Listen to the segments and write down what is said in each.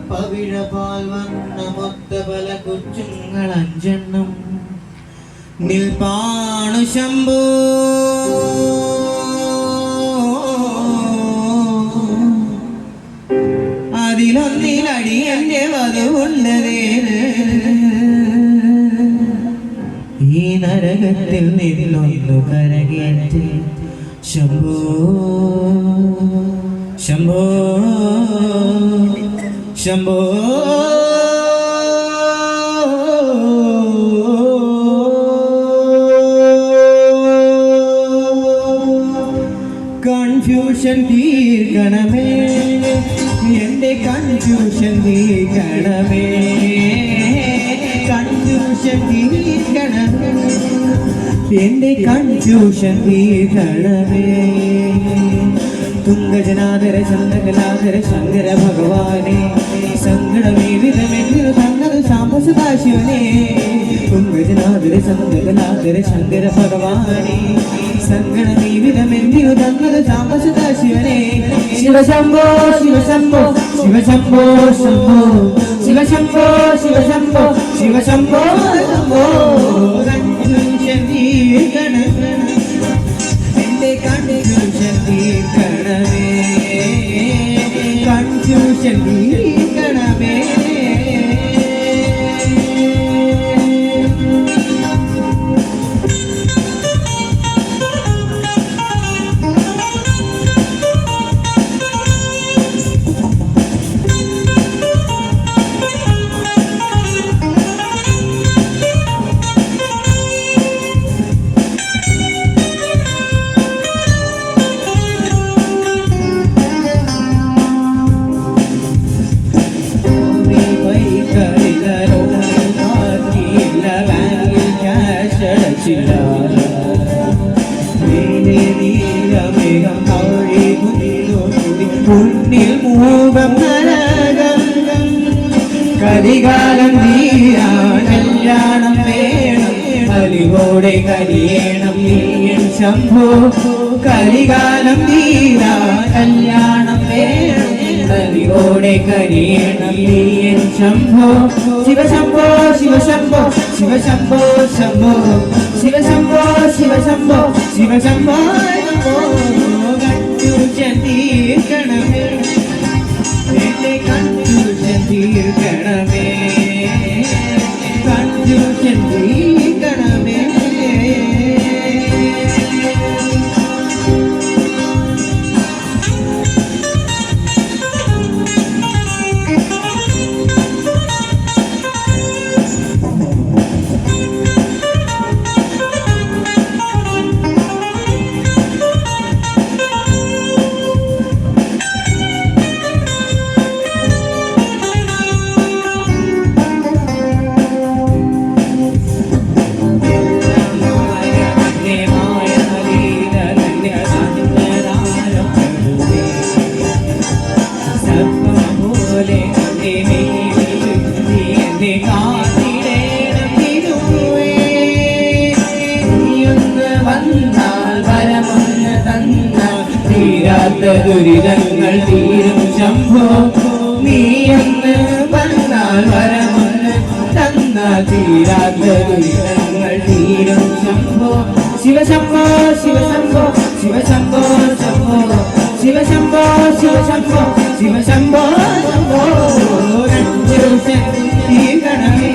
പവിഴപാൽ വന്ന മൊത്തബല കൊച്ചുങ്ങൾ അഞ്ചെണ്ണം നിൽപ്പാണു ശംഭോ അതിലൊന്നിലടിയന്റെ വധുവുള്ളതേ ഈ നരകത്തിൽ നിന്നൊന്നു കരകേറ്റി ശംഭോ ശംഭോ ശംഭോ കൺഫ്യൂഷൻ തീർക്കണമേ എന്റെ കൺഫ്യൂഷൻ തീർക്കണമേ കൺഫ്യൂഷൻ തീർക്കണമേ എന്റെ കൺഫ്യൂഷൻ തീർക്കണമേ തുംഗജനാദര ചന്ദ്രകലാധര ശങ്കര ഭഗവാനെ സങ്കടമേ വിധമെന്നിരു തന്നത് സാംബസദാശിവനെ തുംഗജനാദര ചന്ദ്രകലാധര ശങ്കര ഭഗവാനെ സങ്കടമേ വിധമെന്നിരു തന്നത് സാംബസദാശിവനെ ശിവശംഭോ ശിവശംഭോ ശിവശംഭോ ശംഭോ ശിവശംഭോ ശിവശംഭോ ശിവശംഭോ ശംഭോ കൺഫ്യൂഷൻ തീർക്കണമേ എന്റെ കൺഫ്യൂഷൻ തീർക്കണമേ കൺഫ്യൂഷൻ തീർക്കണമേ പുണ്ണിൽ മൂകം നരകം കരികാലം തീരാൻ കല്യാണം വേണം അലിവോടെ കരിയണം നീയൻ ശംഭോ കരികാലം തീരാൻ കല്യാണം വേണം അലിവോടെ കരിയണം നീയൻ ശംഭോ ശിവശംഭോ ശിവശംഭോ ശിവശംഭോ ശംഭോ ശിവശംഭോ ശിവശംഭോ ശിവശംഭോ കൺഫ്യൂഷൻ തീർക്കണമേ എന്റെ കൺഫ്യൂഷൻ തീർക്കണമേ കൺഫ്യൂഷൻ തീർക്കണമേ ദുരിതങ്ങൾ തീരും ശംഭോ നീയെന്ന് വന്നാൽ വരമൊന്ന് തന്ന തീരാത്ത ദുരിതങ്ങൾ തീരും ശംഭോ ശിവശംഭോ ശിവശംഭോ ശിവശംഭോ ശംഭോ ശിവശംഭോ ശിവശംഭോ ശിവശംഭോ ശംഭോ കൺഫ്യൂഷൻ തീർക്കണമേ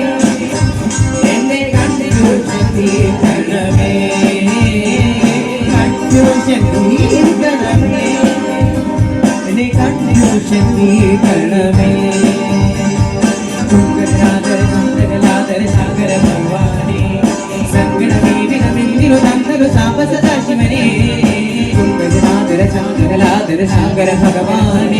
എന്റെ കൺഫ്യൂഷൻ തീർക്കണമേ കൺഫ്യൂഷൻ തീർക്കണമേ കൺഫ്യൂഷൻ തീർക്കണമേ തുംഗജനാദര ചന്ദ്രകലാധര ശങ്കര ഭഗവാനെ സങ്കടമേ വിധമെന്നിരു തന്നതു സാംബസദാശിവനെ തുംഗജനാദര ചന്ദ്രകലാധര ശങ്കര ഭഗവാനെ